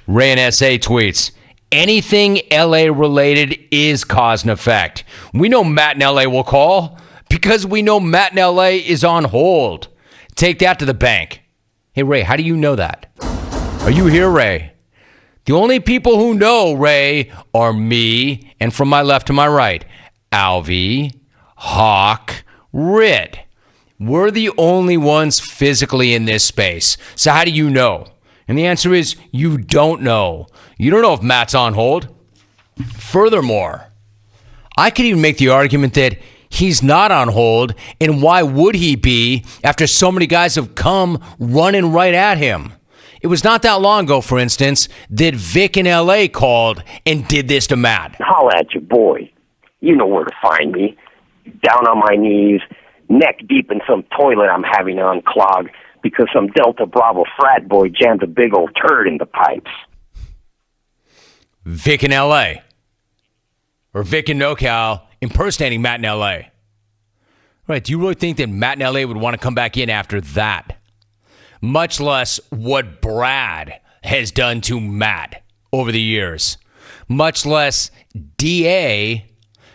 Ray and SA tweets, anything LA related is cause and effect. We know Matt in LA will call because we know Matt in LA is on hold. Take that to the bank. Hey, Ray, how do you know that? Are you here, Ray? The only people who know, Ray, are me and from my left to my right, Alvy, Hawk, Rit. We're the only ones physically in this space. So how do you know? And the answer is you don't know. You don't know if Matt's on hold. Furthermore, I could even make the argument that he's not on hold, and why would he be after so many guys have come running right at him? It was not that long ago, for instance, that Vic in L.A. called and did this to Matt. Holla at your boy. You know where to find me. Down on my knees, neck deep in some toilet I'm having to unclog because some Delta Bravo frat boy jammed a big old turd in the pipes. Vic in L.A. Or Vic in NoCal impersonating Matt in L.A. Right, do you really think that Matt in L.A. would want to come back in after that? Much less what Brad has done to Matt over the years. Much less D.A.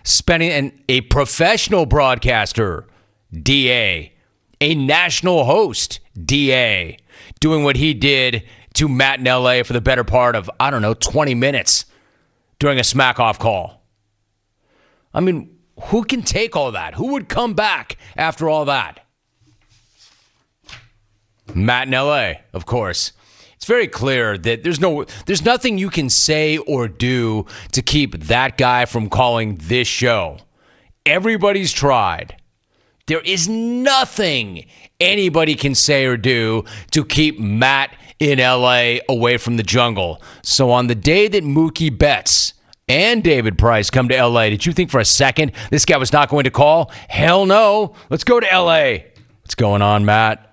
spending a professional broadcaster, D.A., a national host, D.A., doing what he did to Matt in L.A. for the better part of, 20 minutes during a smack-off call. I mean, who can take all that? Who would come back after all that? Matt in L.A., of course. It's very clear that there's nothing you can say or do to keep that guy from calling this show. Everybody's tried. There is nothing anybody can say or do to keep Matt in L.A. away from the jungle. So on the day that Mookie Betts and David Price come to L.A., did you think for a second this guy was not going to call? Hell no. Let's go to L.A. What's going on, Matt?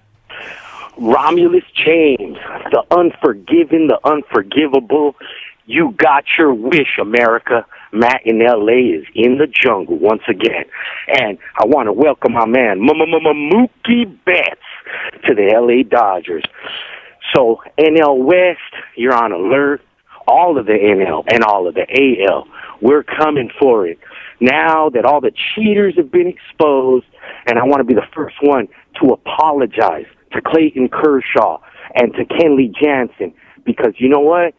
Romulus James, the unforgiven, the unforgivable. You got your wish, America. Matt in L.A. is in the jungle once again. And I want to welcome my man, Mookie Betts, to the L.A. Dodgers. So, NL West, you're on alert. All of the NL and all of the AL, we're coming for it. Now that all the cheaters have been exposed, and I want to be the first one to apologize to Clayton Kershaw and to Kenley Jansen, because you know what?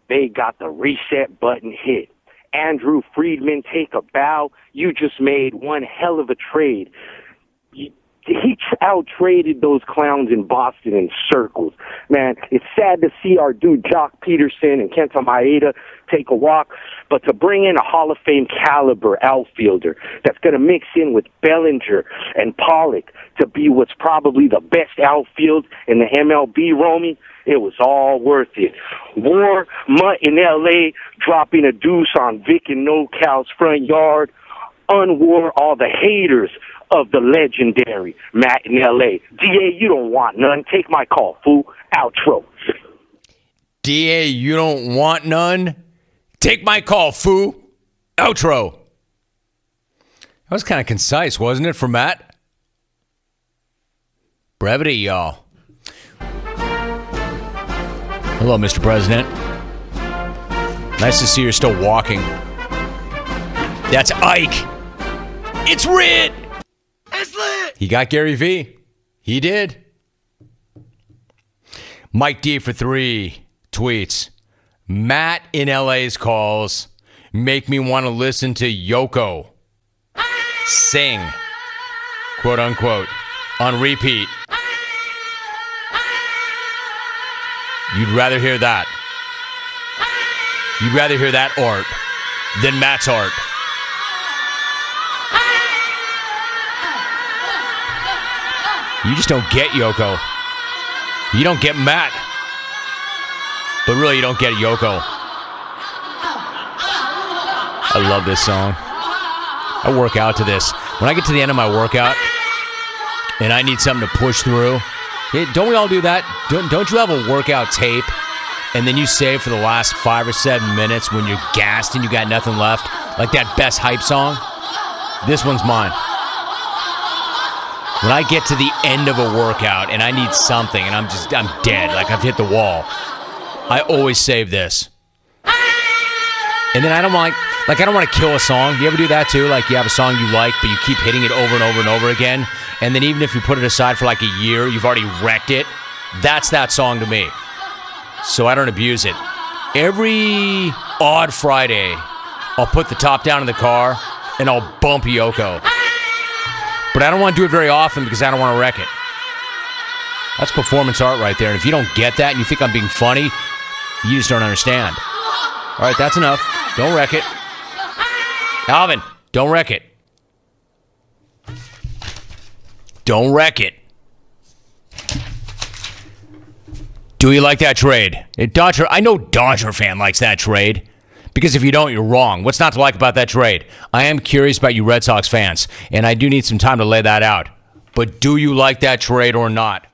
They got the reset button hit. Andrew Friedman, take a bow. You just made one hell of a trade. He out-traded those clowns in Boston in circles. Man, it's sad to see our dude Jock Peterson and Kenta Maeda take a walk, but to bring in a Hall of Fame caliber outfielder that's going to mix in with Bellinger and Pollock to be what's probably the best outfield in the MLB, Romy, it was all worth it. War Mutt in L.A. dropping a deuce on Vic and NoCal's front yard. Unwar all the haters of the legendary Matt in L.A. D.A., you don't want none. Take my call, fool. Outro. D.A., you don't want none? Take my call, fool. Outro. That was kind of concise, wasn't it, for Matt? Brevity, y'all. Hello, Mr. President. Nice to see you're still walking. That's Ike. It's Red. It's lit. He got Gary V. He did. Mike D for 3 tweets. Matt in LA's calls make me want to listen to Yoko sing, quote unquote, on repeat. You'd rather hear that. You'd rather hear that art than Matt's art. You just don't get Yoko. You don't get Matt. But really, you don't get Yoko. I love this song. I work out to this. When I get to the end of my workout and I need something to push through, don't we all do that? Don't you have a workout tape and then you save for the last 5 or 7 minutes when you're gassed and you got nothing left? Like that best hype song? This one's mine. When I get to the end of a workout and I need something and I'm dead, like I've hit the wall, I always save this. And then I don't want to kill a song. Do you ever do that too? Like you have a song you like, but you keep hitting it over and over and over again. And then even if you put it aside for like a year, you've already wrecked it. That's that song to me. So I don't abuse it. Every odd Friday, I'll put the top down in the car and I'll bump Yoko. But I don't want to do it very often because I don't want to wreck it. That's performance art right there. And if you don't get that and you think I'm being funny, you just don't understand. All right, that's enough. Don't wreck it. Alvin, don't wreck it. Don't wreck it. Do you like that trade? I know Dodger fan likes that trade. Because if you don't, you're wrong. What's not to like about that trade? I am curious about you Red Sox fans, and I do need some time to lay that out. But do you like that trade or not?